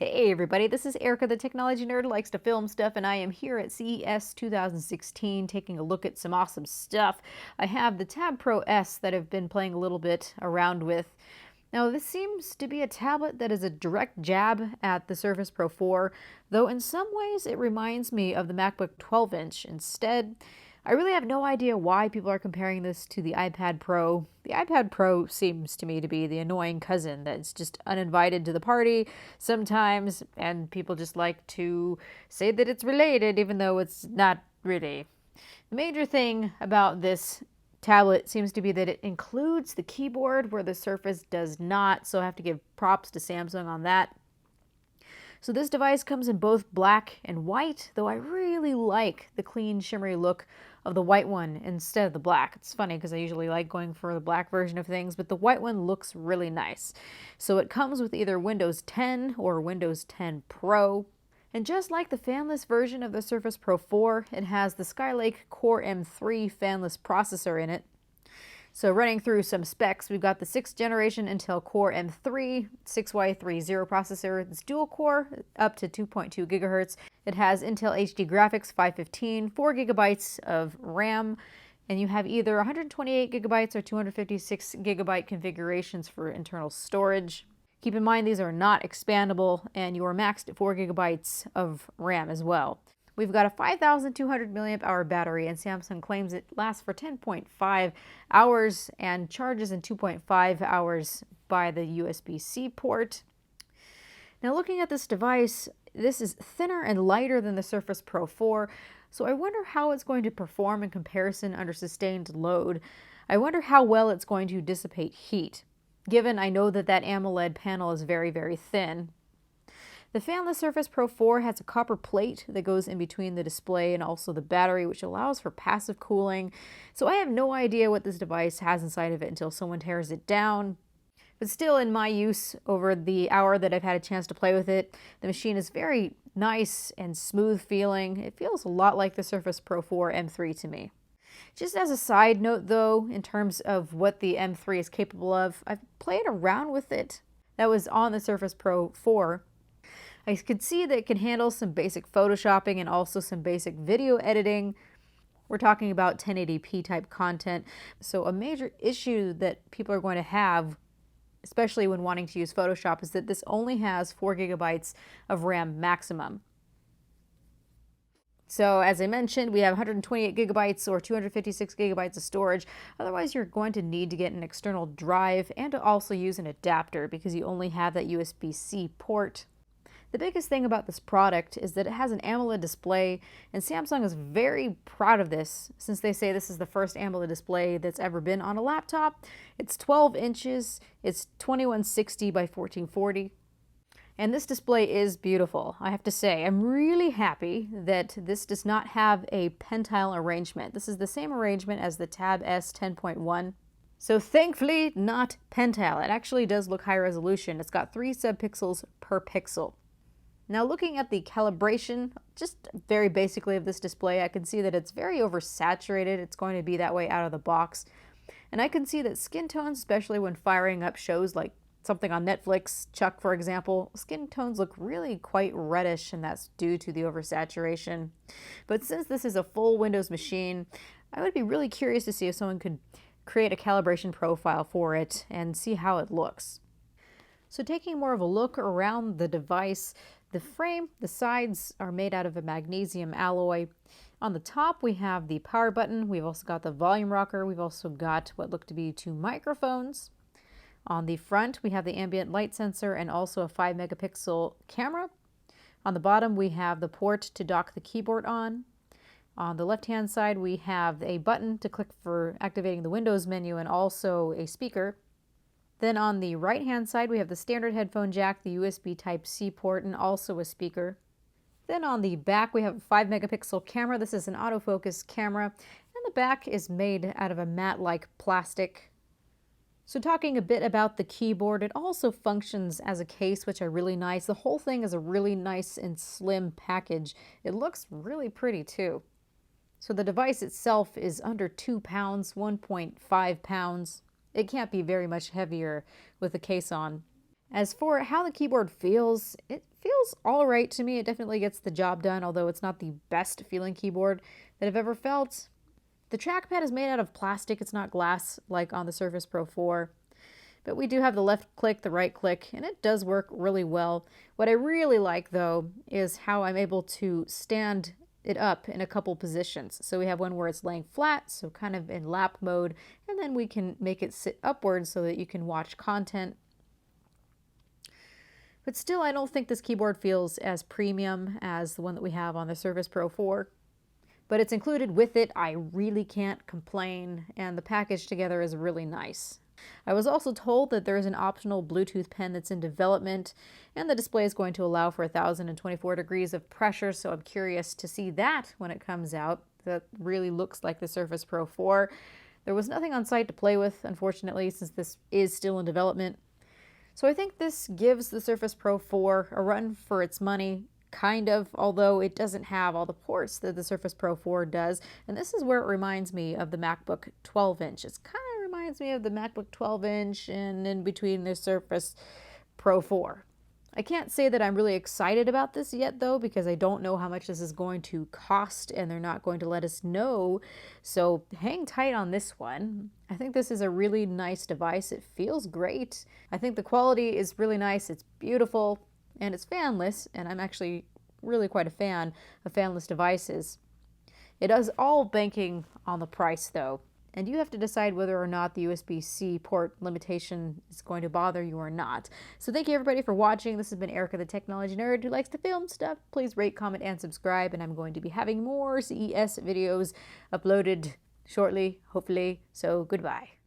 Hey everybody, this is Erica, the technology nerd who likes to film stuff, and I am here at CES 2016 taking a look at some awesome stuff. I have the TabPro S that I've been playing a little bit around with. Now this seems to be a tablet that is a direct jab at the Surface Pro 4, though in some ways it reminds me of the MacBook 12-inch instead. I really have no idea why people are comparing this to the iPad Pro. The iPad Pro seems to me to be the annoying cousin that's just uninvited to the party sometimes, and people just like to say that it's related even though it's not really. The major thing about this tablet seems to be that it includes the keyboard where the Surface does not, so I have to give props to Samsung on that. So this device comes in both black and white, though I really like the clean, shimmery look of the white one instead of the black. It's funny because I usually like going for the black version of things, but the white one looks really nice. So it comes with either Windows 10 or Windows 10 Pro. And just like the fanless version of the Surface Pro 4, it has the Skylake Core M3 fanless processor in it. So running through some specs, we've got the 6th generation Intel Core M3 6Y30 processor. It's dual core, up to 2.2 gigahertz. It has Intel HD graphics 515, 4 gigabytes of RAM, and you have either 128 gigabytes or 256 gigabyte configurations for internal storage. Keep in mind these are not expandable, and you are maxed at 4 gigabytes of RAM as well. We've got a 5,200 milliamp hour battery, and Samsung claims it lasts for 10.5 hours and charges in 2.5 hours by the USB-C port. Now looking at this device, this is thinner and lighter than the Surface Pro 4, so I wonder how it's going to perform in comparison under sustained load. I wonder how well it's going to dissipate heat, given I know that that AMOLED panel is very, very thin. The fanless Surface Pro 4 has a copper plate that goes in between the display and also the battery, which allows for passive cooling. So I have no idea what this device has inside of it until someone tears it down. But still, in my use over the hour that I've had a chance to play with it, the machine is very nice and smooth feeling. It feels a lot like the Surface Pro 4 M3 to me. Just as a side note though, in terms of what the M3 is capable of, I've played around with it. That was on the Surface Pro 4. I could see that it can handle some basic photoshopping and also some basic video editing. We're talking about 1080p type content. So a major issue that people are going to have, especially when wanting to use Photoshop, is that this only has 4 gigabytes of RAM maximum. So as I mentioned, we have 128 gigabytes or 256 gigabytes of storage. Otherwise, you're going to need to get an external drive and to also use an adapter because you only have that USB-C port. The biggest thing about this product is that it has an AMOLED display, and Samsung is very proud of this since they say this is the first AMOLED display that's ever been on a laptop. It's 12 inches, it's 2160 by 1440, and this display is beautiful. I have to say, I'm really happy that this does not have a pentile arrangement. This is the same arrangement as the Tab S 10.1. So thankfully, not pentile. It actually does look high resolution. It's got 3 subpixels per pixel. Now looking at the calibration, just very basically of this display, I can see that it's very oversaturated. It's going to be that way out of the box. And I can see that skin tones, especially when firing up shows like something on Netflix, Chuck for example, skin tones look really quite reddish, and that's due to the oversaturation. But since this is a full Windows machine, I would be really curious to see if someone could create a calibration profile for it and see how it looks. So taking more of a look around the device, the frame, the sides are made out of a magnesium alloy. On the top we have the power button, we've also got the volume rocker, we've also got what look to be 2 microphones. On the front we have the ambient light sensor and also a 5 megapixel camera. On the bottom we have the port to dock the keyboard on. On the left hand side we have a button to click for activating the Windows menu and also a speaker. Then on the right hand side we have the standard headphone jack, the USB Type-C port, and also a speaker. Then on the back we have a 5 megapixel camera. This is an autofocus camera, and the back is made out of a matte-like plastic. So talking a bit about the keyboard, it also functions as a case, which are really nice. The whole thing is a really nice and slim package. It looks really pretty too. So the device itself is under 2 pounds, 1.5 pounds. It can't be very much heavier with the case on. As for how the keyboard feels, it feels feels all right to me. It definitely gets the job done, although it's not the best feeling keyboard that I've ever felt. The trackpad is made out of plastic. It's not glass like on the Surface Pro 4. But we do have the left click, the right click, and it does work really well. What I really like, though, is how I'm able to stand it up in a couple positions. So we have one where it's laying flat, so kind of in lap mode, and then we can make it sit upwards so that you can watch content. But still, I don't think this keyboard feels as premium as the one that we have on the Surface Pro 4. But it's included with it. I really can't complain, and the package together is really nice. I was also told that there is an optional Bluetooth pen that's in development, and the display is going to allow for 1,024 degrees of pressure, so I'm curious to see that when it comes out. That really looks like the Surface Pro 4. There was nothing on site to play with, unfortunately, since this is still in development. So I think this gives the Surface Pro 4 a run for its money, kind of, although it doesn't have all the ports that the Surface Pro 4 does. And this is where it reminds me of the MacBook 12-inch. It's kind of reminds me of the MacBook 12-inch and in between the Surface Pro 4. I can't say that I'm really excited about this yet, though, because I don't know how much this is going to cost, and they're not going to let us know. So hang tight on this one. I think this is a really nice device. It feels great. I think the quality is really nice. It's beautiful, and it's fanless, and I'm actually really quite a fan of fanless devices. It is all banking on the price, though. And you have to decide whether or not the USB-C port limitation is going to bother you or not. So thank you everybody for watching. This has been Erica, the technology nerd who likes to film stuff. Please rate, comment, and subscribe. And I'm going to be having more CES videos uploaded shortly, hopefully. So goodbye.